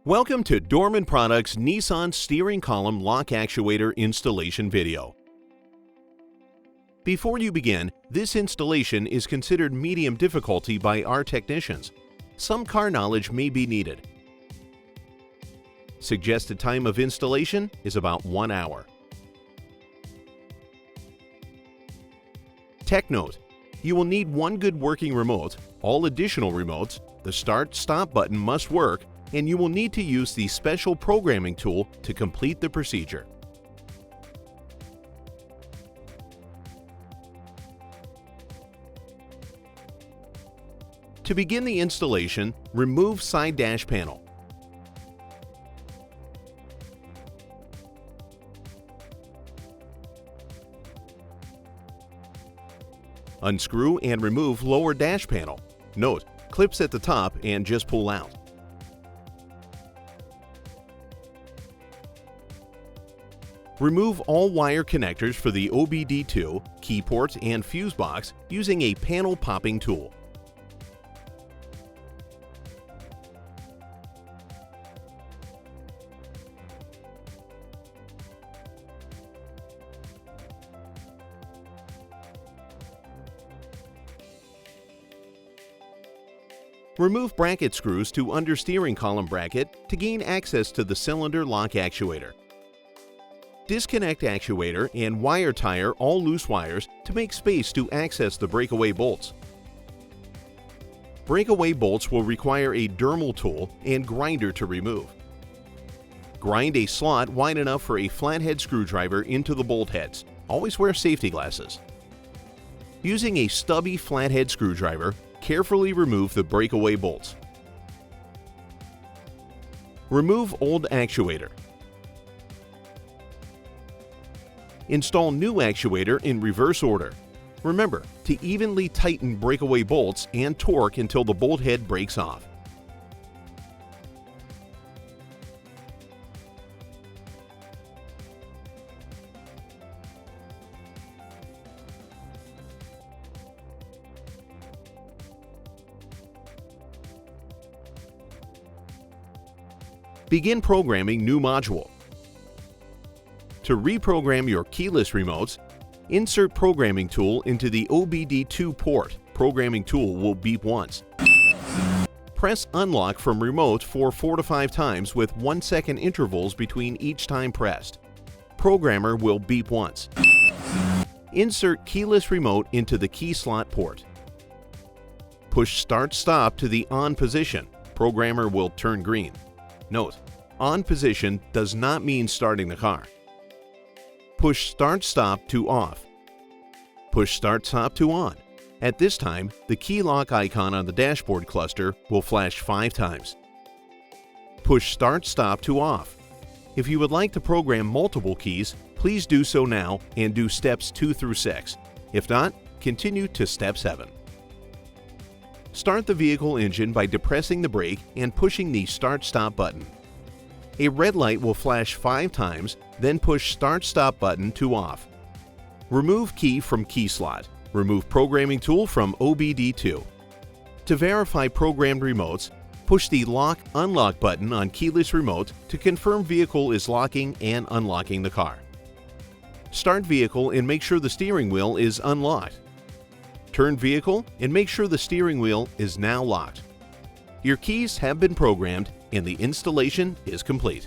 Welcome to Dorman Products Nissan Steering Column Lock Actuator Installation video. Before you begin, this installation is considered medium difficulty by our technicians. Some car knowledge may be needed. Suggested time of installation is about 1 hour. Tech note: you will need one good working remote, all additional remotes, the start-stop button must work, and you will need to use the special programming tool to complete the procedure. To begin the installation, remove side dash panel. Unscrew and remove lower dash panel. Note, clips at the top and just pull out. Remove all wire connectors for the OBD2, key port, and fuse box using a panel popping tool. Remove bracket screws to understeering column bracket to gain access to the cylinder lock actuator. Disconnect actuator and wire tire all loose wires to make space to access the breakaway bolts. Breakaway bolts will require a dermal tool and grinder to remove. Grind a slot wide enough for a flathead screwdriver into the bolt heads. Always wear safety glasses. Using a stubby flathead screwdriver, carefully remove the breakaway bolts. Remove old actuator. Install new actuator in reverse order. Remember to evenly tighten breakaway bolts and torque until the bolt head breaks off. Begin programming new module. To reprogram your keyless remotes, insert programming tool into the OBD2 port. Programming tool will beep once. Press unlock from remote for 4 to 5 times with 1-second intervals between each time pressed. Programmer will beep once. Insert keyless remote into the key slot port. Push start-stop to the on position. Programmer will turn green. Note: on position does not mean starting the car. Push start-stop to off. Push start-stop to on. At this time, the key lock icon on the dashboard cluster will flash 5 times. Push start-stop to off. If you would like to program multiple keys, please do so now and do steps 2 through 6. If not, continue to step 7. Start the vehicle engine by depressing the brake and pushing the start-stop button. A red light will flash 5 times, then push start-stop button to off. Remove key from key slot. Remove programming tool from OBD2. To verify programmed remotes, push the lock/unlock button on keyless remote to confirm vehicle is locking and unlocking the car. Start vehicle and make sure the steering wheel is unlocked. Turn vehicle and make sure the steering wheel is now locked. Your keys have been programmed and the installation is complete.